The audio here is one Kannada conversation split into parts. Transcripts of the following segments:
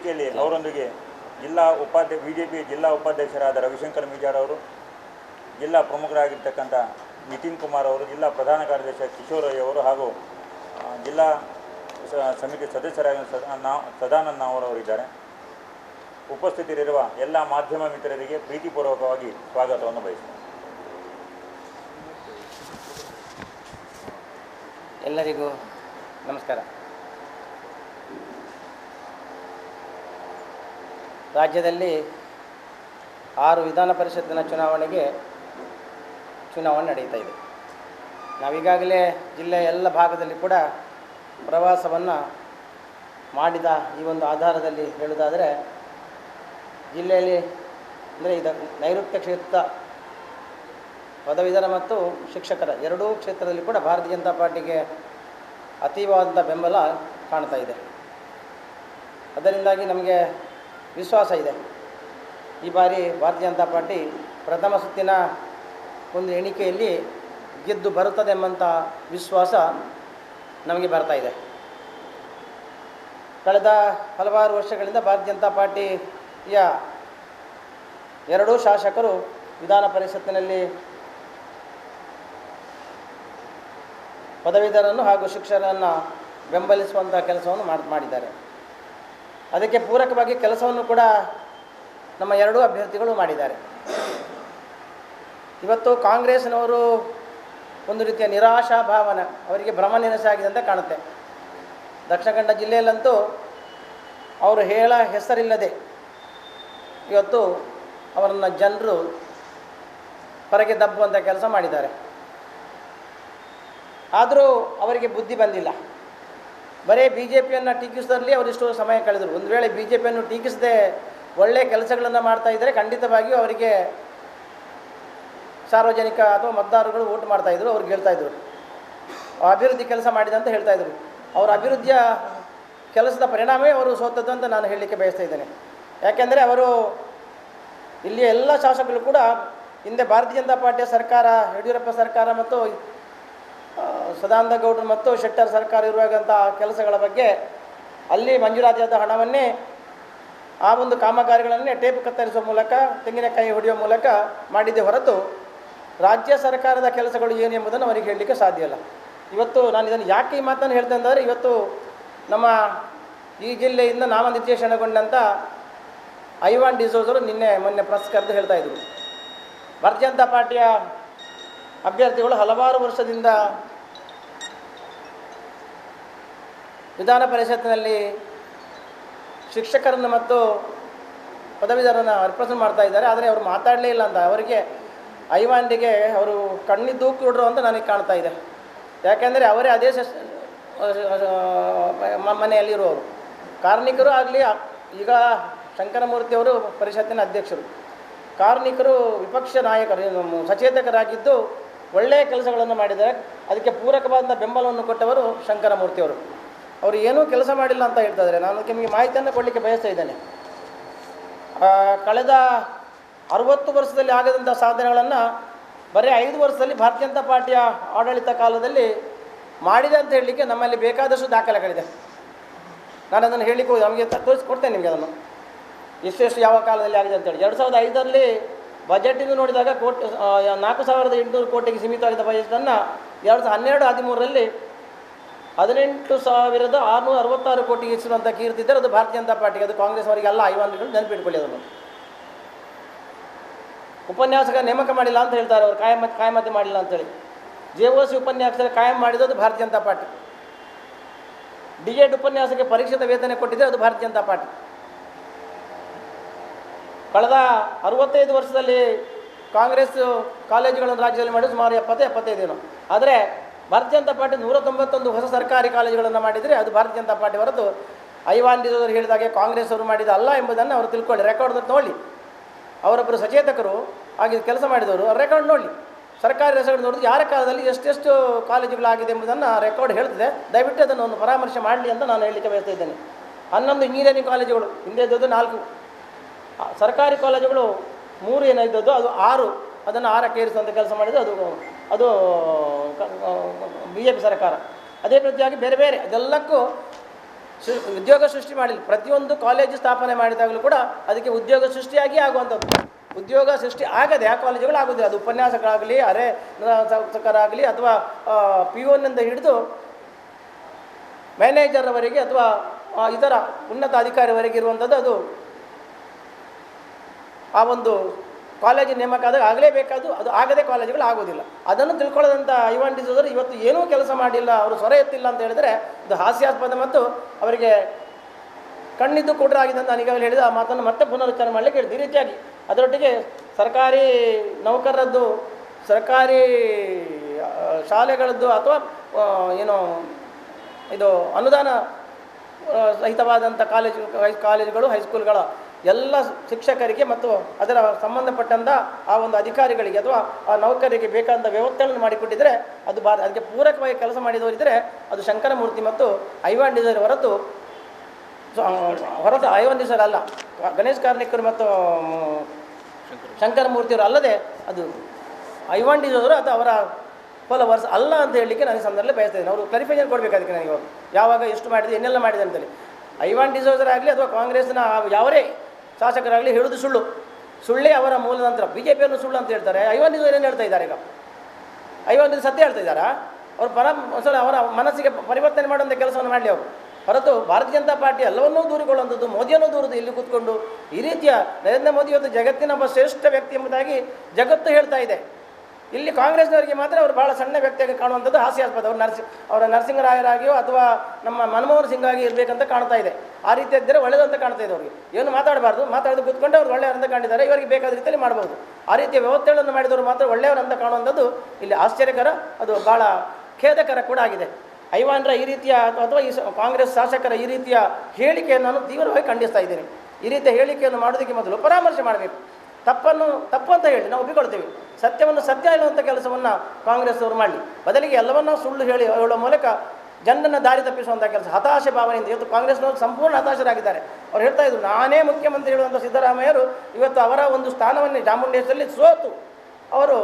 ವೇದಿಕೆಯಲ್ಲಿ ಅವರೊಂದಿಗೆ ಬಿಜೆಪಿ ಜಿಲ್ಲಾ ಉಪಾಧ್ಯಕ್ಷರಾದ ರವಿಶಂಕರ್ ಮಿಜಾರ್ ಅವರು, ಜಿಲ್ಲಾ ಪ್ರಮುಖರಾಗಿರ್ತಕ್ಕಂಥ ನಿತಿನ್ ಕುಮಾರ್ ಅವರು, ಜಿಲ್ಲಾ ಪ್ರಧಾನ ಕಾರ್ಯದರ್ಶಿ ಕಿಶೋರಯ್ಯ ಅವರು ಹಾಗೂ ಜಿಲ್ಲಾ ಸಮಿತಿ ಸದಸ್ಯರಾಗಿ ಸದಾನಂದ ಅವರಿದ್ದಾರೆ. ಉಪಸ್ಥಿತರಿರುವ ಎಲ್ಲ ಮಾಧ್ಯಮ ಮಿತ್ರರಿಗೆ ಪ್ರೀತಿಪೂರ್ವಕವಾಗಿ ಸ್ವಾಗತವನ್ನು ಬಯಸುತ್ತೇನೆ. ಎಲ್ಲರಿಗೂ ನಮಸ್ಕಾರ. ರಾಜ್ಯದಲ್ಲಿ 6 ವಿಧಾನ ಪರಿಷತ್ತಿನ ಚುನಾವಣೆ ನಡೀತಾ ಇದೆ. ನಾವೀಗಾಗಲೇ ಜಿಲ್ಲೆಯ ಎಲ್ಲ ಭಾಗದಲ್ಲಿ ಕೂಡ ಪ್ರವಾಸವನ್ನು ಮಾಡಿದ ಈ ಒಂದು ಆಧಾರದಲ್ಲಿ ಹೇಳುವುದಾದರೆ, ಜಿಲ್ಲೆಯಲ್ಲಿ ಅಂದರೆ ಇದು ನೈಋತ್ಯ ಕ್ಷೇತ್ರ ಪದವೀಧರ ಮತ್ತು ಶಿಕ್ಷಕರ ಎರಡೂ ಕ್ಷೇತ್ರದಲ್ಲಿ ಕೂಡ ಭಾರತೀಯ ಜನತಾ ಪಾರ್ಟಿಗೆ ಅತೀವಾದ ಬೆಂಬಲ ಕಾಣ್ತಾ ಇದೆ. ಅದರಿಂದಾಗಿ ನಮಗೆ ವಿಶ್ವಾಸ ಇದೆ, ಈ ಬಾರಿ ಭಾರತೀಯ ಜನತಾ ಪಾರ್ಟಿ ಪ್ರಥಮ ಸುತ್ತಿನ ಒಂದು ಎಣಿಕೆಯಲ್ಲಿ ಗೆದ್ದು ಬರುತ್ತದೆ ಎಂಬಂಥ ವಿಶ್ವಾಸ ನಮಗೆ ಬರ್ತಾ ಇದೆ. ಕಳೆದ ಹಲವಾರು ವರ್ಷಗಳಿಂದ ಭಾರತೀಯ ಜನತಾ ಪಾರ್ಟಿಯ ಎರಡೂ ಶಾಸಕರು ವಿಧಾನ ಪರಿಷತ್ತಿನಲ್ಲಿ ಪದವೀಧರರನ್ನು ಹಾಗೂ ಶಿಕ್ಷಕರನ್ನು ಬೆಂಬಲಿಸುವಂಥ ಕೆಲಸವನ್ನು ಮಾಡಿದ್ದಾರೆ. ಅದಕ್ಕೆ ಪೂರಕವಾಗಿ ಕೆಲಸವನ್ನು ಕೂಡ ನಮ್ಮ ಎರಡೂ ಅಭ್ಯರ್ಥಿಗಳು ಮಾಡಿದ್ದಾರೆ. ಇವತ್ತು ಕಾಂಗ್ರೆಸ್ನವರು ಒಂದು ರೀತಿಯ ನಿರಾಶಾ ಭಾವನೆ, ಅವರಿಗೆ ಭ್ರಮ ನಿರಾಶೆ ಅಂತ ಕಾಣುತ್ತೆ. ದಕ್ಷಿಣ ಕನ್ನಡ ಜಿಲ್ಲೆಯಲ್ಲಂತೂ ಅವರು ಹೆಸರಿಲ್ಲದೆ ಇವತ್ತು ಅವರನ್ನು ಜನರು ಹೊರಗೆ ದಬ್ಬುವಂಥ ಕೆಲಸ ಮಾಡಿದ್ದಾರೆ. ಆದರೂ ಅವರಿಗೆ ಬುದ್ಧಿ ಬಂದಿಲ್ಲ. ಬರೀ ಬಿ ಜೆ ಪಿಯನ್ನು ಟೀಕಿಸೋದ್ರಲ್ಲಿ ಅವರಿಷ್ಟು ಸಮಯ ಕಳೆದರು. ಒಂದು ವೇಳೆ ಬಿ ಜೆ ಪಿಯನ್ನು ಟೀಕಿಸದೆ ಒಳ್ಳೆಯ ಕೆಲಸಗಳನ್ನು ಮಾಡ್ತಾಯಿದ್ದರೆ ಖಂಡಿತವಾಗಿಯೂ ಅವರಿಗೆ ಸಾರ್ವಜನಿಕ ಅಥವಾ ಮತದಾರಗಳು ವೋಟ್ ಮಾಡ್ತಾಯಿದ್ರು, ಅವ್ರಿಗೆ ಹೇಳ್ತಾಯಿದ್ರು ಅಭಿವೃದ್ಧಿ ಕೆಲಸ ಮಾಡಿದೆ ಅಂತ ಹೇಳ್ತಾಯಿದ್ರು. ಅವರ ಅಭಿವೃದ್ಧಿಯ ಕೆಲಸದ ಪರಿಣಾಮವೇ ಅವರು ಸೋತದ್ದು ಅಂತ ನಾನು ಹೇಳಲಿಕ್ಕೆ ಬಯಸ್ತಾ ಇದ್ದೇನೆ. ಯಾಕೆಂದರೆ ಅವರು ಇಲ್ಲಿಯ ಎಲ್ಲ ಶಾಸಕರು ಕೂಡ ಹಿಂದೆ ಭಾರತೀಯ ಜನತಾ ಪಾರ್ಟಿಯ ಸರ್ಕಾರ, ಯಡಿಯೂರಪ್ಪ ಸರ್ಕಾರ ಮತ್ತು ಸದಾನಂದ ಗೌಡರು ಮತ್ತು ಶೆಟ್ಟರ್ ಸರ್ಕಾರ ಇರುವಾಗಂಥ ಕೆಲಸಗಳ ಬಗ್ಗೆ ಅಲ್ಲಿ ಮಂಜೂರಾತಿಯಾದ ಹಣವನ್ನೇ ಆ ಒಂದು ಕಾಮಗಾರಿಗಳನ್ನೇ ಟೇಪ್ ಕತ್ತರಿಸುವ ಮೂಲಕ, ತೆಂಗಿನಕಾಯಿ ಹೊಡೆಯುವ ಮೂಲಕ ಮಾಡಿದ್ದೇ ಹೊರತು ರಾಜ್ಯ ಸರ್ಕಾರದ ಕೆಲಸಗಳು ಏನು ಎಂಬುದನ್ನು ಅವರಿಗೆ ಹೇಳಲಿಕ್ಕೆ ಸಾಧ್ಯ ಇಲ್ಲ. ಇವತ್ತು ನಾನು ಇದನ್ನು ಯಾಕೆ ಈ ಮಾತನ್ನು ಹೇಳ್ತೇನೆ ಅಂದರೆ, ಇವತ್ತು ನಮ್ಮ ಈ ಜಿಲ್ಲೆಯಿಂದ ನಾಮನಿರ್ದೇಶನಗೊಂಡಂಥ ಐವಾನ್ ಡಿಸೋಜರು ಮೊನ್ನೆ ಪ್ರೆಸ್ ಕರೆದು ಹೇಳ್ತಾಯಿದ್ರು, ಭಾರತೀಯ ಜನತಾ ಪಾರ್ಟಿಯ ಅಭ್ಯರ್ಥಿಗಳು ಹಲವಾರು ವರ್ಷದಿಂದ ವಿಧಾನ ಪರಿಷತ್ತಿನಲ್ಲಿ ಶಿಕ್ಷಕರನ್ನು ಮತ್ತು ಪದವೀಧರರನ್ನು ರಿಪ್ರೆಸೆಂಟ್ ಮಾಡ್ತಾ ಇದ್ದಾರೆ, ಆದರೆ ಅವರು ಮಾತಾಡಲೇ ಇಲ್ಲ ಅಂತ. ಅವರಿಗೆ ಐವಾನ್ಗೆ ಅವರು ಕಣ್ಣಿದ್ದು ಕೊಡ್ರು ಅಂತ ನನಗೆ ಕಾಣ್ತಾ ಇದೆ. ಯಾಕೆಂದರೆ ಅವರೇ ಅದೇ ಮನೆಯಲ್ಲಿರುವವರು. ಕಾರ್ಮಿಕರು ಆಗಲಿ, ಈಗ ಶಂಕರಮೂರ್ತಿಯವರು ಪರಿಷತ್ತಿನ ಅಧ್ಯಕ್ಷರು, ಕಾರ್ಮಿಕರು ವಿಪಕ್ಷ ನಾಯಕರು, ಸಚೇತಕರಾಗಿದ್ದು ಒಳ್ಳೆಯ ಕೆಲಸಗಳನ್ನು ಮಾಡಿದ್ದಾರೆ. ಅದಕ್ಕೆ ಪೂರಕವಾದ ಬೆಂಬಲವನ್ನು ಕೊಟ್ಟವರು ಶಂಕರಮೂರ್ತಿಯವರು. ಅವರು ಏನೂ ಕೆಲಸ ಮಾಡಿಲ್ಲ ಅಂತ ಹೇಳ್ತಾಯಿದ್ದಾರೆ. ನಾನು ನಿಮಗೆ ಮಾಹಿತಿಯನ್ನು ಕೊಡಲಿಕ್ಕೆ ಬಯಸ್ತಾ ಇದ್ದೇನೆ. ಕಳೆದ 60 ವರ್ಷದಲ್ಲಿ ಆಗದಂಥ ಸಾಧನೆಗಳನ್ನು ಬರೀ 5 ವರ್ಷದಲ್ಲಿ ಭಾರತೀಯ ಜನತಾ ಪಾರ್ಟಿಯ ಆಡಳಿತ ಕಾಲದಲ್ಲಿ ಮಾಡಿದೆ ಅಂತ ಹೇಳಲಿಕ್ಕೆ ನಮ್ಮಲ್ಲಿ ಬೇಕಾದಷ್ಟು ದಾಖಲೆಗಳಿದೆ. ನಾನು ಅದನ್ನು ಹೇಳಲಿಕ್ಕೆ ನಮಗೆ ತೋರಿಸ್ಕೊಡ್ತೇನೆ ನಿಮಗೆ ಅದನ್ನು, ಎಷ್ಟು ಯಾವ ಕಾಲದಲ್ಲಿ ಆಗಿದೆ ಅಂತೇಳಿ. 2005ರಲ್ಲಿ ಬಜೆಟಿಂದು ನೋಡಿದಾಗ 4,800 ಕೋಟಿಗೆ ಸೀಮಿತವಾಗಿದ್ದ ಬಜೆಟನ್ನು 2012-13ರಲ್ಲಿ 18,666 ಕೋಟಿಗೆ ಹೆಚ್ಚಿರುವಂಥ ಕೀರ್ತಿ ಇದ್ದರೆ ಅದು ಭಾರತೀಯ ಜನತಾ ಪಾರ್ಟಿಗೆ, ಅದು ಕಾಂಗ್ರೆಸ್ ಅವರಿಗೆ ಅಲ್ಲ. ಐವಾನ್ಗಳು ನೆನಪಿಟ್ಕೊಳ್ಳಿ ಅದನ್ನು. ಉಪನ್ಯಾಸಕ ನೇಮಕ ಮಾಡಿಲ್ಲ ಅಂತ ಹೇಳ್ತಾರೆ ಅವರು, ಕಾಯಮತಿ ಮಾಡಿಲ್ಲ ಅಂತೇಳಿ. JOC ಉಪನ್ಯಾಸಕ ಕಾಯಂ ಮಾಡಿದ್ದು ಅದು ಭಾರತೀಯ ಜನತಾ ಪಾರ್ಟಿ. DED ಉಪನ್ಯಾಸಕ್ಕೆ ಪರೀಕ್ಷಿತ ವೇತನ ಕೊಟ್ಟಿದ್ದರೆ ಅದು ಭಾರತೀಯ ಜನತಾ ಪಾರ್ಟಿ. ಕಳೆದ 65 ವರ್ಷದಲ್ಲಿ ಕಾಂಗ್ರೆಸ್ ಕಾಲೇಜುಗಳನ್ನು ರಾಜ್ಯದಲ್ಲಿ ಮಾಡಿ ಸುಮಾರು 70-75. ಆದರೆ ಭಾರತೀಯ ಜನತಾ ಪಾರ್ಟಿ 191 ಹೊಸ ಸರ್ಕಾರಿ ಕಾಲೇಜುಗಳನ್ನು ಮಾಡಿದರೆ ಅದು ಭಾರತೀಯ ಜನತಾ ಪಾರ್ಟಿ ಹೊರತು ಐವಾನ್ ಡಿಸೋಜರು ಹೇಳಿದಾಗೆ ಕಾಂಗ್ರೆಸ್ ಅವರು ಮಾಡಿದ ಅಲ್ಲ ಎಂಬುದನ್ನು ಅವರು ತಿಳ್ಕೊಳ್ಳಿ. ರೆಕಾರ್ಡ್ ನೋಡಿ, ಅವರೊಬ್ಬರು ಸಚೇತಕರು ಆಗಿ ಕೆಲಸ ಮಾಡಿದವರು, ರೆಕಾರ್ಡ್ ನೋಡಿ, ಸರ್ಕಾರಿ ರೆಕಾರ್ಡ್ ನೋಡಿದ್ರೆ ಯಾರ ಕಾಲದಲ್ಲಿ ಎಷ್ಟೆಷ್ಟು ಕಾಲೇಜುಗಳಾಗಿದೆ ಎಂಬುದನ್ನು ರೆಕಾರ್ಡ್ ಹೇಳ್ತಿದೆ. ದಯವಿಟ್ಟು ಅದನ್ನು ಒಂದು ಪರಾಮರ್ಶೆ ಮಾಡಲಿ ಅಂತ ನಾನು ಹೇಳಲಿಕ್ಕೆ ಬಯಸ್ತಾ ಇದ್ದೇನೆ. 11 ಇಂಜಿನಿಯರಿಂಗ್ ಕಾಲೇಜುಗಳು ಹಿಂದೆ ಇದ್ದದ್ದು 4, ಸರ್ಕಾರಿ ಕಾಲೇಜುಗಳು 3 ಏನಿದ್ದದ್ದು ಅದು 6, ಅದನ್ನು 6ಕ್ಕೆ ಏರಿಸುವಂಥ ಕೆಲಸ ಮಾಡಿದ್ದು ಅದು BJP ಸರ್ಕಾರ. ಅದೇ ರೀತಿಯಾಗಿ ಬೇರೆ ಬೇರೆ ಅದೆಲ್ಲಕ್ಕೂ ಉದ್ಯೋಗ ಸೃಷ್ಟಿ ಮಾಡಿಲ್ಲ. ಪ್ರತಿಯೊಂದು ಕಾಲೇಜು ಸ್ಥಾಪನೆ ಮಾಡಿದಾಗಲೂ ಕೂಡ ಅದಕ್ಕೆ ಉದ್ಯೋಗ ಸೃಷ್ಟಿಯಾಗಿ ಆಗುವಂಥದ್ದು. ಉದ್ಯೋಗ ಸೃಷ್ಟಿ ಆಗದೆ ಆ ಕಾಲೇಜುಗಳು ಆಗೋದಿಲ್ಲ. ಅದು ಉಪನ್ಯಾಸಕರಾಗಲಿ, ಶಿಕ್ಷಕರಾಗಲಿ, ಅಥವಾ POನಿಂದ ಹಿಡಿದು ಮ್ಯಾನೇಜರ್ವರೆಗೆ ಅಥವಾ ಇತರ ಉನ್ನತ ಅಧಿಕಾರಿವರೆಗೆ ಇರುವಂಥದ್ದು ಅದು ಆ ಒಂದು ಕಾಲೇಜಿನ ನೇಮಕ ಆದಾಗ ಆಗಲೇಬೇಕಾದ್ದು. ಅದು ಆಗದೆ ಕಾಲೇಜುಗಳು ಆಗೋದಿಲ್ಲ. ಅದನ್ನು ತಿಳ್ಕೊಳ್ಳೋದಂಥ ಐವಾನ್ ಡಿಸೋಜರು ಇವತ್ತು ಏನೂ ಕೆಲಸ ಮಾಡಿಲ್ಲ, ಅವರು ಸ್ವರ ಎತ್ತಿಲ್ಲ ಅಂತ ಹೇಳಿದರೆ ಇದು ಹಾಸ್ಯಾಸ್ಪದ ಮತ್ತು ಅವರಿಗೆ ಕಣ್ಣಿದ್ದು ಕೂಡ್ರ ಆಗಿದೆ ಅಂತ ನಾನೀಗಾಗಲೇ ಹೇಳಿದ ಆ ಮಾತನ್ನು ಮತ್ತೆ ಪುನರುಚ್ಚಾರ ಮಾಡಲಿಕ್ಕೆ ಹೇಳಿದೆ. ಈ ರೀತಿಯಾಗಿ ಅದರೊಟ್ಟಿಗೆ ಸರ್ಕಾರಿ ನೌಕರರದ್ದು, ಸರ್ಕಾರಿ ಶಾಲೆಗಳದ್ದು ಅಥವಾ ಏನು ಇದು ಅನುದಾನ ಸಹಿತವಾದಂಥ ಕಾಲೇಜುಗಳು, ಹೈಸ್ಕೂಲ್ಗಳ ಎಲ್ಲ ಶಿಕ್ಷಕರಿಗೆ ಮತ್ತು ಅದರ ಸಂಬಂಧಪಟ್ಟಂಥ ಆ ಒಂದು ಅಧಿಕಾರಿಗಳಿಗೆ ಅಥವಾ ಆ ನೌಕರರಿಗೆ ಬೇಕಾದಂಥ ವ್ಯವಸ್ಥೆಗಳನ್ನು ಮಾಡಿಕೊಟ್ಟಿದ್ದರೆ ಅದು ಅದಕ್ಕೆ ಪೂರಕವಾಗಿ ಕೆಲಸ ಮಾಡಿದವರಿದ್ದರೆ ಅದು ಶಂಕರಮೂರ್ತಿ ಮತ್ತು ಐವಾನ್ ಡಿಸೋಜರ್ ಹೊರತು ಐವಾನ್ ಡಿಸೋಜರ್ ಅಲ್ಲ. ಗಣೇಶ್ ಕಾರ್ಣಿಕರು ಮತ್ತು ಶಂಕರಮೂರ್ತಿಯವರು ಅಲ್ಲದೆ ಅದು ಐವಾನ್ ಡಿಸೋಜರು ಅಥವಾ ಅವರ ಫಾಲೋವರ್ಸ್ ಅಲ್ಲ ಅಂತ ಹೇಳಲಿಕ್ಕೆ ನಾನು ಈ ಸಂದರ್ಭದಲ್ಲಿ ಬಯಸ್ತಿದ್ದೇನೆ. ಅವರು ಕ್ಲಾರಿಫಿಕೇಷನ್ ಕೊಡಬೇಕು ಅದಕ್ಕೆ ನನಗೆ ಯಾವಾಗ ಎಷ್ಟು ಮಾಡಿದೆ, ಏನೆಲ್ಲ ಮಾಡಿದೆ ಅಂತೇಳಿ. ಐವಾನ್ ಡಿಸೋಜರ್ ಆಗಲಿ ಅಥವಾ ಕಾಂಗ್ರೆಸ್ನ ಯಾವರೇ ಶಾಸಕರಾಗಲಿ ಹೇಳೋದು ಸುಳ್ಳೇ ಅವರ ಮೂಲ ನಂತರ. BJPಯನ್ನು ಸುಳ್ಳು ಅಂತ ಹೇಳ್ತಾರೆ. ಐವಾನ್ ಡಿಸೋಜರ್ ಏನು ಹೇಳ್ತಾ ಇದ್ದಾರೆ? ಈಗ ಐವಾನ್ ಡಿಸೋಜರ್ ಸತ್ಯ ಹೇಳ್ತಾ ಇದ್ದಾರಾ? ಅವರು ಅವರ ಮನಸ್ಸಿಗೆ ಪರಿವರ್ತನೆ ಮಾಡುವಂಥ ಕೆಲಸವನ್ನು ಮಾಡಲಿ ಅವರು. ಹೊರತು ಭಾರತೀಯ ಜನತಾ ಪಾರ್ಟಿ ಎಲ್ಲವನ್ನೂ ದೂರಿಕೊಳ್ಳುವಂಥದ್ದು, ಮೋದಿಯನ್ನು ದೂರದು ಇಲ್ಲಿ ಕೂತ್ಕೊಂಡು ಈ ರೀತಿಯ ನರೇಂದ್ರ ಮೋದಿ ಇವತ್ತು ಜಗತ್ತಿನ ಒಬ್ಬ ಶ್ರೇಷ್ಠ ವ್ಯಕ್ತಿ ಎಂಬುದಾಗಿ ಜಗತ್ತು ಹೇಳ್ತಾ ಇದೆ. ಇಲ್ಲಿ ಕಾಂಗ್ರೆಸ್ನವರಿಗೆ ಮಾತ್ರ ಅವರು ಭಾಳ ಸಣ್ಣ ವ್ಯಕ್ತಿಯಾಗಿ ಕಾಣುವಂಥದ್ದು ಹಾಸ್ಯಾಸ್ಪದ. ಅವರ ನರಸಿಂಹರಾಯರಾಗಿಯೋ ಅಥವಾ ನಮ್ಮ ಮನಮೋಹನ್ ಸಿಂಗ್ ಆಗಿ ಇರಬೇಕಂತ ಕಾಣ್ತಾ ಇದೆ. ಆ ರೀತಿ ಇದ್ದರೆ ಒಳ್ಳೆಯದಂತ ಕಾಣ್ತಾ ಇದೆ. ಅವರಿಗೆ ಏನು ಮಾತಾಡಬಾರ್ದು, ಮಾತಾಡೋದು ಕೂತ್ಕೊಂಡು ಅವ್ರು ಒಳ್ಳೆಯವರಂತ ಕಂಡಿದ್ದಾರೆ. ಇವರಿಗೆ ಬೇಕಾದ ರೀತಿಯಲ್ಲಿ ಮಾಡಬಹುದು. ಆ ರೀತಿಯ ವ್ಯವಸ್ಥೆಗಳನ್ನು ಮಾಡಿದವರು ಮಾತ್ರ ಒಳ್ಳೆಯವರಂತ ಕಾಣುವಂಥದ್ದು ಇಲ್ಲಿ ಆಶ್ಚರ್ಯಕರ, ಅದು ಭಾಳ ಖೇದಕರ ಕೂಡ ಆಗಿದೆ. ಐವಾನ್ರ ಈ ರೀತಿಯ ಅಥವಾ ಈ ಕಾಂಗ್ರೆಸ್ ಶಾಸಕರ ಈ ರೀತಿಯ ಹೇಳಿಕೆಯನ್ನು ನಾನು ತೀವ್ರವಾಗಿ ಖಂಡಿಸ್ತಾ ಇದ್ದೇನೆ. ಈ ರೀತಿಯ ಹೇಳಿಕೆಯನ್ನು ಮಾಡೋದಕ್ಕೆ ಮೊದಲು ಪರಾಮರ್ಶೆ ಮಾಡಬೇಕು. ತಪ್ಪು ಅಂತ ಹೇಳಿ ನಾವು ಒಪ್ಪಿಕೊಳ್ತೇವೆ. ಸತ್ಯವನ್ನು ಸತ್ಯ ಹೇಳುವಂಥ ಕೆಲಸವನ್ನು ಕಾಂಗ್ರೆಸ್ ಅವರು ಮಾಡಲಿ. ಬದಲಿಗೆ ಎಲ್ಲವನ್ನೂ ಸುಳ್ಳು ಹೇಳುವ ಮೂಲಕ ಜನರನ್ನು ದಾರಿ ತಪ್ಪಿಸುವಂಥ ಕೆಲಸ, ಹತಾಶೆ ಭಾವನೆಯಿಂದ ಇವತ್ತು ಕಾಂಗ್ರೆಸ್ನವರು ಸಂಪೂರ್ಣ ಹತಾಶರಾಗಿದ್ದಾರೆ. ಅವ್ರು ಹೇಳ್ತಾ ಇದ್ರು ನಾನೇ ಮುಖ್ಯಮಂತ್ರಿ ಹೇಳುವಂಥ ಸಿದ್ದರಾಮಯ್ಯರು ಇವತ್ತು ಅವರ ಒಂದು ಸ್ಥಾನವನ್ನು ಚಾಮುಂಡೇಶ್ವರಿಯಲ್ಲಿ ಸೋತು ಅವರು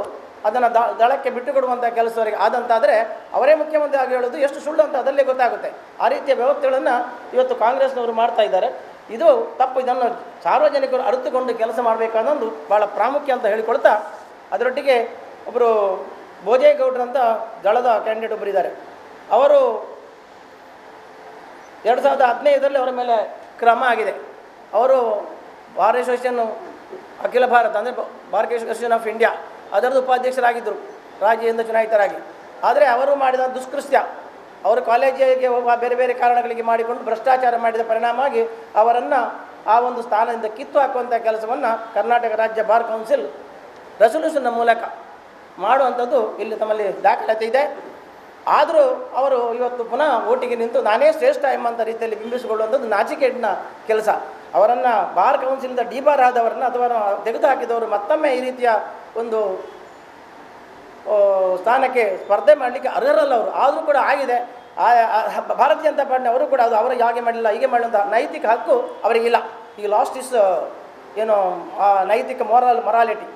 ಅದನ್ನು ದಳಕ್ಕೆ ಬಿಟ್ಟುಕೊಡುವಂಥ ಕೆಲಸವರಿಗೆ ಆದಂತಾದರೆ ಅವರೇ ಮುಖ್ಯಮಂತ್ರಿ ಆಗಿ ಹೇಳೋದು ಎಷ್ಟು ಸುಳ್ಳು ಅಂತ ಅದರಲ್ಲೇ ಗೊತ್ತಾಗುತ್ತೆ. ಆ ರೀತಿಯ ವ್ಯವಸ್ಥೆಗಳನ್ನು ಇವತ್ತು ಕಾಂಗ್ರೆಸ್ನವರು ಮಾಡ್ತಾ ಇದ್ದಾರೆ. ಇದು ತಪ್ಪು. ಇದನ್ನು ಸಾರ್ವಜನಿಕರು ಅರಿತುಕೊಂಡು ಕೆಲಸ ಮಾಡಬೇಕಾದೊಂದು ಭಾಳ ಪ್ರಾಮುಖ್ಯ ಅಂತ ಹೇಳಿಕೊಳ್ತಾ, ಅದರೊಟ್ಟಿಗೆ ಒಬ್ಬರು ಭೋಜೇಗೌಡರಂತ ದಳದ ಕ್ಯಾಂಡಿಡೇಟ್ ಒಬ್ಬರು ಇದ್ದಾರೆ. ಅವರು 2015ರಲ್ಲಿ ಅವರ ಮೇಲೆ ಕ್ರಮ ಆಗಿದೆ. ಅವರು ಬಾರ್ ಅಸೋಸಿಯೇಷನ್ ಅಖಿಲ ಭಾರತ ಅಂದರೆ ಬಾರ್ ಅಸೋಸಿಯೇಷನ್ ಆಫ್ ಇಂಡಿಯಾ ಅದರದ್ದು ಉಪಾಧ್ಯಕ್ಷರಾಗಿದ್ದರು ರಾಜ್ಯದಿಂದ ಚುನಾಯಿತರಾಗಿ. ಆದರೆ ಅವರು ಮಾಡಿದ ದುಷ್ಕೃತ್ಯ, ಅವರು ಕಾಲೇಜಿಗೆ ಬೇರೆ ಬೇರೆ ಕಾರಣಗಳಿಗೆ ಮಾಡಿಕೊಂಡು ಭ್ರಷ್ಟಾಚಾರ ಮಾಡಿದ ಪರಿಣಾಮವಾಗಿ ಅವರನ್ನು ಆ ಒಂದು ಸ್ಥಾನದಿಂದ ಕಿತ್ತು ಹಾಕುವಂಥ ಕೆಲಸವನ್ನು ಕರ್ನಾಟಕ ರಾಜ್ಯ ಬಾರ್ ಕೌನ್ಸಿಲ್ ರೆಸೊಲ್ಯೂಷನ್ನ ಮೂಲಕ ಮಾಡುವಂಥದ್ದು ಇಲ್ಲಿ ತಮ್ಮಲ್ಲಿ ದಾಖಲಾತಿ ಇದೆ. ಆದರೂ ಅವರು ಇವತ್ತು ಪುನಃ ಓಟಿಗೆ ನಿಂತು ನಾನೇ ಶ್ರೇಷ್ಠ ಎಂಬಂಥ ರೀತಿಯಲ್ಲಿ ಬಿಂಬಿಸಿಕೊಳ್ಳುವಂಥದ್ದು ನಾಚಿಕೆಡಿನ ಕೆಲಸ. ಅವರನ್ನು ಬಾರ್ ಕೌನ್ಸಿಲಿಂದ ಡಿಬಾರ್ ಆದವರನ್ನು ಅಥವಾ ತೆಗೆದು ಹಾಕಿದವರು ಮತ್ತೊಮ್ಮೆ ಈ ರೀತಿಯ ಒಂದು ಸ್ಥಾನಕ್ಕೆ ಸ್ಪರ್ಧೆ ಮಾಡಲಿಕ್ಕೆ ಅರ್ಹರಲ್ಲ ಅವರು. ಆದರೂ ಕೂಡ ಆಗಿದೆ. ಭಾರತೀಯ ಜನತಾ ಪಾರ್ಟಿ ಅವರು ಕೂಡ ಅದು ಅವರಿಗೆ ಹಾಗೆ ಮಾಡಲಿಲ್ಲ ಹೀಗೆ ಮಾಡುವಂಥ ನೈತಿಕ ಹಕ್ಕು ಅವರಿಗಿಲ್ಲ. ಈಗ ಲಾಸ್ಟ್ ಇಸ್ ಏನು ಆ ನೈತಿಕ ಮೊರಾಲಿಟಿ,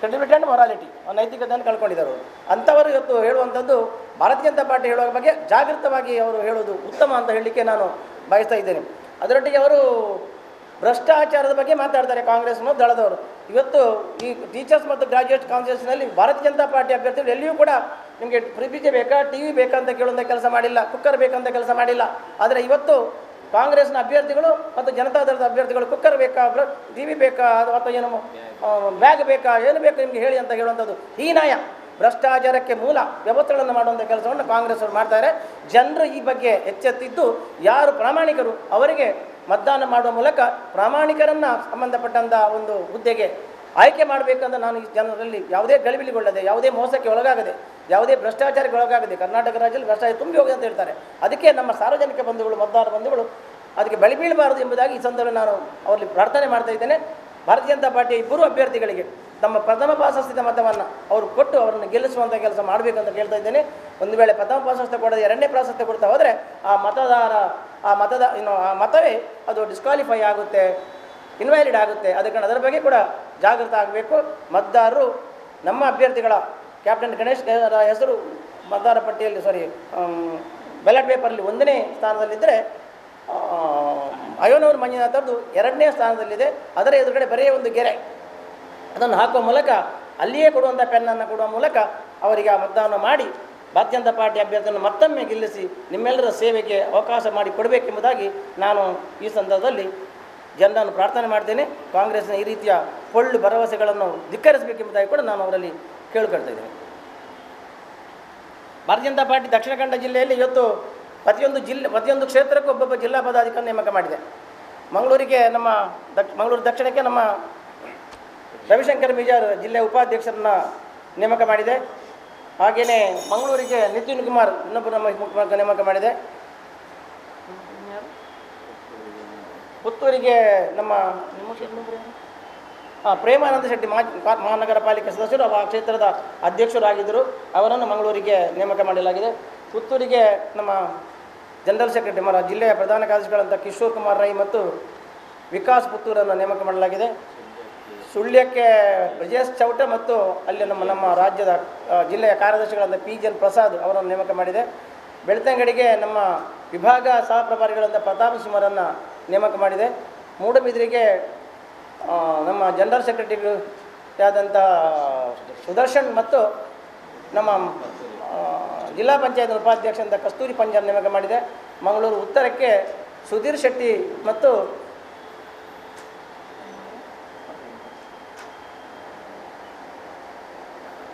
ಕ್ರೆಡಿಬಿಲಿಟಿ ಆ್ಯಂಡ್ ಮೊರಾಲಿಟಿ, ಆ ನೈತಿಕತೆಯನ್ನು ಕಳ್ಕೊಂಡಿದ್ದಾರೆ ಅವರು. ಅಂಥವರು ಇವತ್ತು ಹೇಳುವಂಥದ್ದು ಭಾರತೀಯ ಜನತಾ ಪಾರ್ಟಿ ಹೇಳುವ ಬಗ್ಗೆ ಜಾಗೃತವಾಗಿ ಅವರು ಹೇಳೋದು ಉತ್ತಮ ಅಂತ ಹೇಳಲಿಕ್ಕೆ ನಾನು ಬಯಸ್ತಾ ಇದ್ದೇನೆ. ಅದರೊಟ್ಟಿಗೆ ಅವರು ಭ್ರಷ್ಟಾಚಾರದ ಬಗ್ಗೆ ಮಾತಾಡ್ತಾರೆ ಕಾಂಗ್ರೆಸ್ನ ದಳದವರು. ಇವತ್ತು ಈ ಟೀಚರ್ಸ್ ಮತ್ತು ಗ್ರಾಜ್ಯುಯೇಟ್ ಕಾನ್ಸ್ಟಿಟ್ಯೂಷನಲ್ಲಿ ಭಾರತೀಯ ಜನತಾ ಪಾರ್ಟಿ ಅಭ್ಯರ್ಥಿಗಳು ಎಲ್ಲಿಯೂ ಕೂಡ ನಿಮಗೆ ಫ್ರಿಡ್ಜ್ ಬೇಕಾ, TV ಬೇಕಂತ ಕೇಳುವಂಥ ಕೆಲಸ ಮಾಡಿಲ್ಲ, ಕುಕ್ಕರ್ ಬೇಕಂತ ಕೆಲಸ ಮಾಡಿಲ್ಲ. ಆದರೆ ಇವತ್ತು ಕಾಂಗ್ರೆಸ್ನ ಅಭ್ಯರ್ಥಿಗಳು ಮತ್ತು ಜನತಾದಳದ ಅಭ್ಯರ್ಥಿಗಳು ಕುಕ್ಕರ್ ಬೇಕಾ, TV ಬೇಕಾ ಅಥವಾ ಏನು ಬ್ಯಾಗ್ ಬೇಕಾ, ಏನು ಬೇಕು ನಿಮಗೆ ಹೇಳಿ ಅಂತ ಹೇಳುವಂಥದ್ದು ಹೀನಾಯ ಭ್ರಷ್ಟಾಚಾರಕ್ಕೆ ಮೂಲ ವ್ಯವಸ್ಥೆಗಳನ್ನು ಮಾಡುವಂಥ ಕೆಲಸವನ್ನು ಕಾಂಗ್ರೆಸ್ ಅವರು ಮಾಡ್ತಾರೆ. ಜನರು ಈ ಬಗ್ಗೆ ಎಚ್ಚೆತ್ತಿದ್ದು ಯಾರು ಪ್ರಾಮಾಣಿಕರು ಅವರಿಗೆ ಮತದಾನ ಮಾಡುವ ಮೂಲಕ ಪ್ರಾಮಾಣಿಕರನ್ನು ಸಂಬಂಧಪಟ್ಟಂಥ ಒಂದು ಹುದ್ದೆಗೆ ಆಯ್ಕೆ ಮಾಡಬೇಕಂತ ನಾನು ಈ ಜನರಲ್ಲಿ ಯಾವುದೇ ಗಲಿಬಿಲಿಗೊಳ್ಳದೆ, ಯಾವುದೇ ಮೋಸಕ್ಕೆ ಒಳಗಾಗದೆ, ಯಾವುದೇ ಭ್ರಷ್ಟಾಚಾರಕ್ಕೆ ಒಳಗಾಗದೆ ಕರ್ನಾಟಕ ರಾಜ್ಯದಲ್ಲಿ ಭ್ರಷ್ಟಾಚಾರ ತುಂಬಿ ಹೋಗಿದೆ ಅಂತ ಹೇಳ್ತಾರೆ. ಅದಕ್ಕೆ ನಮ್ಮ ಸಾರ್ವಜನಿಕ ಬಂಧುಗಳು, ಮತದಾರ ಬಂಧುಗಳು ಅದಕ್ಕೆ ಬಳಿ ಬೀಳಬಾರದು ಎಂಬುದಾಗಿ ಈ ಸಂದರ್ಭದಲ್ಲಿ ನಾನು ಅವರಲ್ಲಿ ಪ್ರಾರ್ಥನೆ ಮಾಡ್ತಾ ಇದ್ದೇನೆ. ಭಾರತೀಯ ಜನತಾ ಪಾರ್ಟಿಯ ಇಬ್ಬರು ಅಭ್ಯರ್ಥಿಗಳಿಗೆ ತಮ್ಮ ಪ್ರಥಮ ಪ್ರಾಶಸ್ತ್ಯದ ಮತವನ್ನು ಅವರು ಕೊಟ್ಟು ಅವರನ್ನು ಗೆಲ್ಲಿಸುವಂಥ ಕೆಲಸ ಮಾಡಬೇಕಂತ ಕೇಳ್ತಾ ಇದ್ದೇನೆ. ಒಂದು ವೇಳೆ ಪ್ರಥಮ ಪ್ರಾಶಸ್ತ್ಯ ಕೊಡದೆ ಎರಡನೇ ಪ್ರಾಶಸ್ತ್ಯ ಕೊಡ್ತಾ ಹೋದರೆ ಆ ಮತವೇ ಅದು ಡಿಸ್ಕ್ವಾಲಿಫೈ ಆಗುತ್ತೆ, ಇನ್ವ್ಯಾಲಿಡ್ ಆಗುತ್ತೆ. ಅದರ ಬಗ್ಗೆ ಕೂಡ ಜಾಗೃತ ಆಗಬೇಕು. ಮತದಾರರು ನಮ್ಮ ಅಭ್ಯರ್ಥಿಗಳ ಕ್ಯಾಪ್ಟನ್ ಗಣೇಶ್ ಹೆಸರು ಮತದಾರ ಪಟ್ಟಿಯಲ್ಲಿ ಬ್ಯಾಲೆಟ್ ಪೇಪರಲ್ಲಿ 1ನೇ ಸ್ಥಾನದಲ್ಲಿದ್ದರೆ ಅಯ್ಯನವರು ಮಂಜುನಾಥ್ ಅವ್ರದ್ದು 2ನೇ ಸ್ಥಾನದಲ್ಲಿದೆ. ಅದರ ಎದುರುಗಡೆ ಬರೀ ಒಂದು ಗೆರೆ, ಅದನ್ನು ಹಾಕುವ ಮೂಲಕ ಅಲ್ಲಿಯೇ ಕೊಡುವಂಥ ಪೆನ್ನನ್ನು ಕೊಡುವ ಮೂಲಕ ಅವರಿಗೆ ಆ ಮತದಾನ ಮಾಡಿ ಭಾರತೀಯ ಜನತಾ ಪಾರ್ಟಿ ಅಭ್ಯರ್ಥಿಯನ್ನು ಮತ್ತೊಮ್ಮೆ ಗೆಲ್ಲಿಸಿ ನಿಮ್ಮೆಲ್ಲರ ಸೇವೆಗೆ ಅವಕಾಶ ಮಾಡಿ ಕೊಡಬೇಕೆಂಬುದಾಗಿ ನಾನು ಈ ಸಂದರ್ಭದಲ್ಲಿ ಜನರನ್ನು ಪ್ರಾರ್ಥನೆ ಮಾಡ್ತೇನೆ. ಕಾಂಗ್ರೆಸ್ನ ಈ ರೀತಿಯ ಪೊಳ್ಳು ಭರವಸೆಗಳನ್ನು ಧಿಕ್ಕರಿಸಬೇಕೆಂಬುದಾಗಿ ಕೂಡ ನಾನು ಅವರಲ್ಲಿ ಕೇಳಿಕೊಳ್ತಾ ಇದ್ದೇನೆ. ಭಾರತೀಯ ಜನತಾ ಪಾರ್ಟಿ ದಕ್ಷಿಣ ಕನ್ನಡ ಜಿಲ್ಲೆಯಲ್ಲಿ ಇವತ್ತು ಪ್ರತಿಯೊಂದು ಕ್ಷೇತ್ರಕ್ಕೂ ಒಬ್ಬೊಬ್ಬ ಜಿಲ್ಲಾ ಪದಾಧಿಕಾರಿ ನೇಮಕ ಮಾಡಿದೆ. ಮಂಗಳೂರಿಗೆ ಮಂಗಳೂರು ದಕ್ಷಿಣಕ್ಕೆ ನಮ್ಮ ರವಿಶಂಕರ್ ಮಿಜಾರ್ ಜಿಲ್ಲೆಯ ಉಪಾಧ್ಯಕ್ಷರನ್ನ ನೇಮಕ ಮಾಡಿದೆ. ಹಾಗೆಯೇ ಮಂಗಳೂರಿಗೆ ನಿತಿನ್ ಕುಮಾರ್ ಇನ್ನೊಬ್ಬರು ನಮ್ಮ ನೇಮಕ ಮಾಡಿದೆ. ಪುತ್ತೂರಿಗೆ ನಮ್ಮ ಪ್ರೇಮಾನಂದ ಶೆಟ್ಟಿ ಮಹಾನಗರ ಪಾಲಿಕೆ ಸದಸ್ಯರು ಆ ಕ್ಷೇತ್ರದ ಅಧ್ಯಕ್ಷರಾಗಿದ್ದರು, ಅವರನ್ನು ಮಂಗಳೂರಿಗೆ ನೇಮಕ ಮಾಡಲಾಗಿದೆ. ಪುತ್ತೂರಿಗೆ ನಮ್ಮ ಜನರಲ್ ಸೆಕ್ರೆಟರಿ ನಮ್ಮ ಜಿಲ್ಲೆಯ ಪ್ರಧಾನ ಕಾರ್ಯದರ್ಶಿಗಳಂಥ ಕಿಶೋರ್ ಕುಮಾರ್ ರೈ ಮತ್ತು ವಿಕಾಸ್ ಪುತ್ತೂರನ್ನು ನೇಮಕ ಮಾಡಲಾಗಿದೆ. ಸುಳ್ಯಕ್ಕೆ ಬ್ರಿಜೇಶ್ ಚೌಟ ಮತ್ತು ಅಲ್ಲಿ ನಮ್ಮ ರಾಜ್ಯದ ಜಿಲ್ಲೆಯ ಕಾರ್ಯದರ್ಶಿಗಳಾದ PGN ಪ್ರಸಾದ್ ಅವರನ್ನು ನೇಮಕ ಮಾಡಿದೆ. ಬೆಳ್ತಂಗಡಿಗೆ ನಮ್ಮ ವಿಭಾಗ ಸಹ ಪ್ರಭಾರಿಗಳಾದ ಪ್ರತಾಪ್ ಸಿಂಹರನ್ನು ನೇಮಕ ಮಾಡಿದೆ. ಮೂಡಬಿದ್ರಿಗೆ ನಮ್ಮ ಜನರಲ್ ಸೆಕ್ರೆಟರಿ ಆದಂಥ ಸುದರ್ಶನ್ ಮತ್ತು ನಮ್ಮ ಜಿಲ್ಲಾ ಪಂಚಾಯತ್ ಉಪಾಧ್ಯಕ್ಷ ಅಂತ ಕಸ್ತೂರಿ ಪಂಜಾಬ್ ನೇಮಕ ಮಾಡಿದೆ. ಮಂಗಳೂರು ಉತ್ತರಕ್ಕೆ ಸುಧೀರ್ ಶೆಟ್ಟಿ ಮತ್ತು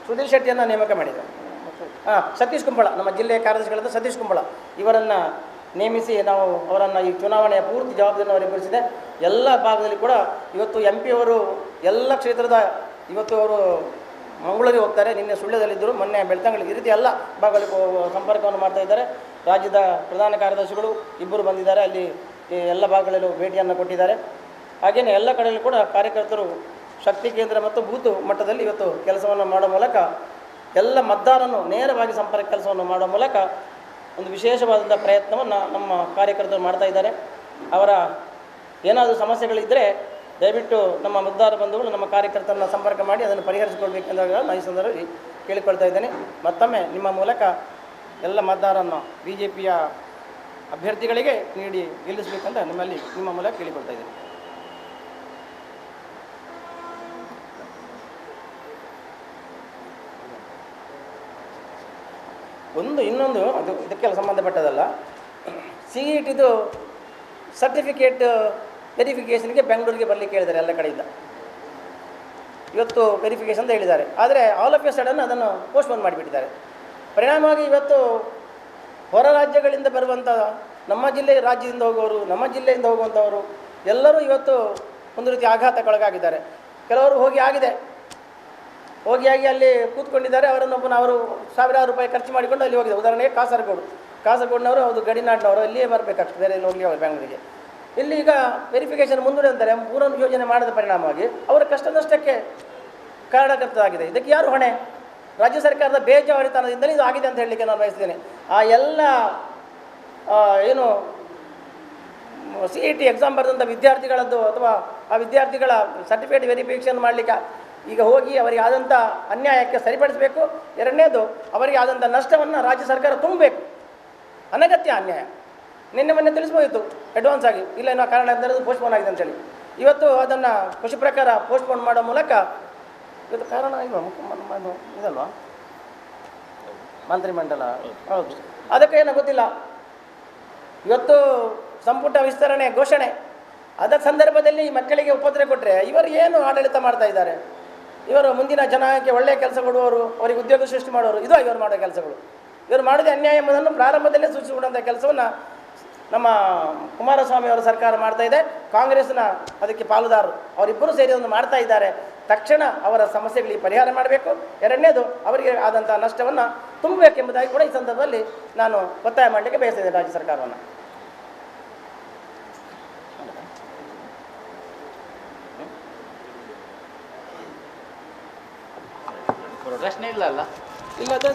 ಸುಧೀರ್ ಶೆಟ್ಟಿಯನ್ನು ನೇಮಕ ಮಾಡಿದೆ. ಸತೀಶ್ ಕುಂಬಳ ನಮ್ಮ ಜಿಲ್ಲೆಯ ಕಾರ್ಯದರ್ಶಿಗಳಾದ ಸತೀಶ್ ಕುಂಬಳ ಇವರನ್ನು ನೇಮಿಸಿ ನಾವು ಅವರನ್ನು ಈ ಚುನಾವಣೆಯ ಪೂರ್ತಿ ಜವಾಬ್ದಾರಿಯನ್ನು ಅವರಿಗೆ ವಹಿಸಿದೆ. ಎಲ್ಲ ಭಾಗದಲ್ಲಿ ಕೂಡ ಇವತ್ತು MP ಅವರು ಎಲ್ಲ ಕ್ಷೇತ್ರದ ಇವತ್ತು ಅವರು ಮಂಗಳೂರಿಗೆ ಹೋಗ್ತಾರೆ. ನಿನ್ನೆ ಸುಳ್ಯದಲ್ಲಿದ್ದರು, ಮೊನ್ನೆ ಬೆಳ್ತಂಗಡಿ, ಈ ರೀತಿ ಎಲ್ಲ ಭಾಗದಲ್ಲಿ ಸಂಪರ್ಕವನ್ನು ಮಾಡ್ತಾ ಇದ್ದಾರೆ. ರಾಜ್ಯದ ಪ್ರಧಾನ ಕಾರ್ಯದರ್ಶಿಗಳು ಇಬ್ಬರು ಬಂದಿದ್ದಾರೆ, ಅಲ್ಲಿ ಎಲ್ಲ ಭಾಗಗಳಲ್ಲೂ ಭೇಟಿಯನ್ನು ಕೊಟ್ಟಿದ್ದಾರೆ. ಹಾಗೆಯೇ ಎಲ್ಲ ಕಡೆಯಲ್ಲೂ ಕೂಡ ಕಾರ್ಯಕರ್ತರು ಶಕ್ತಿ ಕೇಂದ್ರ ಮತ್ತು ಬೂತು ಮಟ್ಟದಲ್ಲಿ ಇವತ್ತು ಕೆಲಸವನ್ನು ಮಾಡುವ ಮೂಲಕ ಎಲ್ಲ ಮತದಾರರನ್ನು ನೇರವಾಗಿ ಸಂಪರ್ಕ ಕೆಲಸವನ್ನು ಮಾಡುವ ಮೂಲಕ ಒಂದು ವಿಶೇಷವಾದಂಥ ಪ್ರಯತ್ನವನ್ನು ನಮ್ಮ ಕಾರ್ಯಕರ್ತರು ಮಾಡ್ತಾ ಇದ್ದಾರೆ. ಅವರ ಏನಾದರೂ ಸಮಸ್ಯೆಗಳಿದ್ದರೆ ದಯವಿಟ್ಟು ನಮ್ಮ ಮತದಾರ ಬಂಧುಗಳು ನಮ್ಮ ಕಾರ್ಯಕರ್ತರನ್ನು ಸಂಪರ್ಕ ಮಾಡಿ ಅದನ್ನು ಪರಿಹರಿಸಿಕೊಳ್ಬೇಕೆಂದಾಗ ನಾನು ಈ ಸಂದರ್ಭದಲ್ಲಿ ಕೇಳಿಕೊಳ್ತಾ ಇದ್ದೇನೆ. ಮತ್ತೊಮ್ಮೆ ನಿಮ್ಮ ಮೂಲಕ ಎಲ್ಲ ಮತದಾರರನ್ನು BJPಯ ಅಭ್ಯರ್ಥಿಗಳಿಗೆ ನೀಡಿ ಗೆಲ್ಲಿಸಬೇಕಂತ ನಿಮ್ಮ ಮೂಲಕ ಕೇಳಿಕೊಳ್ತಾ ಇದ್ದೇನೆ. ಇನ್ನೊಂದು ಅದು ಇದಕ್ಕೆಲ್ಲ ಸಂಬಂಧಪಟ್ಟದಲ್ಲ. CETದು ಸರ್ಟಿಫಿಕೇಟ್ ವೆರಿಫಿಕೇಷನ್ಗೆ ಬೆಂಗಳೂರಿಗೆ ಬರಲಿಕ್ಕೆ ಹೇಳಿದ್ದಾರೆ ಎಲ್ಲ ಕಡೆಯಿಂದ. ಇವತ್ತು ವೆರಿಫಿಕೇಷನ್ ಅಂತ ಹೇಳಿದ್ದಾರೆ, ಆದರೆ ಆಲ್ ಆಫ್ ಎ ಸಡನ್ ಅದನ್ನು ಪೋಸ್ಟ್ಪೋನ್ ಮಾಡಿಬಿಟ್ಟಿದ್ದಾರೆ. ಪರಿಣಾಮವಾಗಿ ಇವತ್ತು ಹೊರ ರಾಜ್ಯಗಳಿಂದ ಬರುವಂಥ ನಮ್ಮ ರಾಜ್ಯದಿಂದ ಹೋಗುವವರು, ನಮ್ಮ ಜಿಲ್ಲೆಯಿಂದ ಹೋಗುವಂಥವರು ಎಲ್ಲರೂ ಇವತ್ತು ಒಂದು ರೀತಿ ಆಘಾತಕ್ಕೊಳಗಾಗಿದ್ದಾರೆ. ಕೆಲವರು ಹೋಗಿ ಅಲ್ಲಿ ಕೂತ್ಕೊಂಡಿದ್ದಾರೆ. ಅವರು ಸಾವಿರಾರು ರೂಪಾಯಿ ಖರ್ಚು ಮಾಡಿಕೊಂಡು ಅಲ್ಲಿ ಹೋಗಿದೆ. ಉದಾಹರಣೆಗೆ ಕಾಸರಗೋಡಿನವರು ಅದು ಗಡಿನಾಡಿನವರು ಇಲ್ಲಿಯೇ ಬರಬೇಕಾಗ್ತದೆ, ಬೇರೆ ಹೋಗಿ ಅವರು ಬೆಂಗಳೂರಿಗೆ. ಇಲ್ಲಿ ಈಗ ವೆರಿಫಿಕೇಷನ್ ಮುಂದೂಡಿ ಅಂತಾರೆ. ಪೂರ್ವ ಯೋಜನೆ ಮಾಡದ ಪರಿಣಾಮವಾಗಿ ಅವರ ಕಷ್ಟದಷ್ಟಕ್ಕೆ ಕಾರಣಕರ್ತರಾಗಿದೆ. ಇದಕ್ಕೆ ಯಾರು ಹೊಣೆ? ರಾಜ್ಯ ಸರ್ಕಾರದ ಬೇಜವಾಬ್ದಾರಿತನದಿಂದಲೇ ಇದು ಆಗಿದೆ ಅಂತ ಹೇಳಲಿಕ್ಕೆ ನಾನು ಬಯಸ್ತೇನೆ. ಆ ಎಲ್ಲ ಏನು CET ಎಕ್ಸಾಮ್ ಬರೆದಂಥ ವಿದ್ಯಾರ್ಥಿಗಳದ್ದು ಅಥವಾ ಆ ವಿದ್ಯಾರ್ಥಿಗಳ ಸರ್ಟಿಫಿಕೇಟ್ ವೆರಿಫಿಕೇಷನ್ ಮಾಡಲಿಕ್ಕೆ ಈಗ ಹೋಗಿ ಅವರಿಗೆ ಆದಂಥ ಅನ್ಯಾಯಕ್ಕೆ ಸರಿಪಡಿಸಬೇಕು. ಎರಡನೇದು, ಅವರಿಗೆ ಆದಂಥ ನಷ್ಟವನ್ನು ರಾಜ್ಯ ಸರ್ಕಾರ ತುಂಬಬೇಕು. ಅನಗತ್ಯ ಅನ್ಯಾಯ ಮೊನ್ನೆ ತಿಳಿಸ್ಬೋದಿತ್ತು ಅಡ್ವಾನ್ಸ್ ಆಗಿ, ಇಲ್ಲ ಏನೋ ಕಾರಣ ಅಂದರೆ ಪೋಸ್ಟ್ಪೋನ್ ಆಗಿದೆ ಅಂತೇಳಿ. ಇವತ್ತು ಅದನ್ನು ಖುಷಿ ಪ್ರಕಾರ ಪೋಸ್ಟ್ಪೋನ್ ಮಾಡೋ ಮೂಲಕ ಇವತ್ತು ಕಾರಣ ಇಲ್ವಾ ಇದಲ್ವಾ ಮಂತ್ರಿಮಂಡಲ? ಹೌದು, ಅದಕ್ಕೆ ಏನೋ ಗೊತ್ತಿಲ್ಲ. ಇವತ್ತು ಸಂಪುಟ ವಿಸ್ತರಣೆ ಘೋಷಣೆ ಅದ ಸಂದರ್ಭದಲ್ಲಿ ಮಕ್ಕಳಿಗೆ ಉಪದ್ರ ಕೊಟ್ಟರೆ ಇವರು ಏನು ಆಡಳಿತ ಮಾಡ್ತಾ ಇದ್ದಾರೆ? ಇವರು ಮುಂದಿನ ಜನಾಂಗಕ್ಕೆ ಒಳ್ಳೆಯ ಕೆಲಸ ಕೊಡುವವರು, ಅವರಿಗೆ ಉದ್ಯೋಗ ಸೃಷ್ಟಿ ಮಾಡೋರು, ಇದು ಇವರು ಮಾಡೋ ಕೆಲಸಗಳು. ಇವರು ಮಾಡೋದೇ ಅನ್ಯಾಯ ಎಂಬುದನ್ನು ಪ್ರಾರಂಭದಲ್ಲೇ ಸೂಚಿಸಿಕೊಡುವಂಥ ಕೆಲಸವನ್ನು ನಮ್ಮ ಕುಮಾರಸ್ವಾಮಿ ಅವರ ಸರ್ಕಾರ ಮಾಡ್ತಾ ಇದೆ. ಕಾಂಗ್ರೆಸ್ನ ಅದಕ್ಕೆ ಪಾಲುದಾರರು ಅವರಿಬ್ಬರು ಸೇರಿ ಅದನ್ನು ಮಾಡ್ತಾ ಇದ್ದಾರೆ. ತಕ್ಷಣ ಅವರ ಸಮಸ್ಯೆಗಳಿಗೆ ಪರಿಹಾರ ಮಾಡಬೇಕು. ಎರಡನೇದು, ಅವರಿಗೆ ಆದಂಥ ನಷ್ಟವನ್ನು ತುಂಬಬೇಕೆಂಬುದಾಗಿ ಕೂಡ ಈ ಸಂದರ್ಭದಲ್ಲಿ ನಾನು ಒತ್ತಾಯ ಮಾಡಲಿಕ್ಕೆ ಬಯಸ್ತಿದ್ದೇನೆ ರಾಜ್ಯ ಸರ್ಕಾರವನ್ನು. ಪ್ರಶ್ನೆ ಇಲ್ಲ.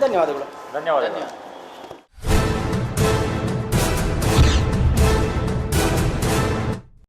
ಧನ್ಯವಾದಗಳು. ಧನ್ಯವಾದಗಳು.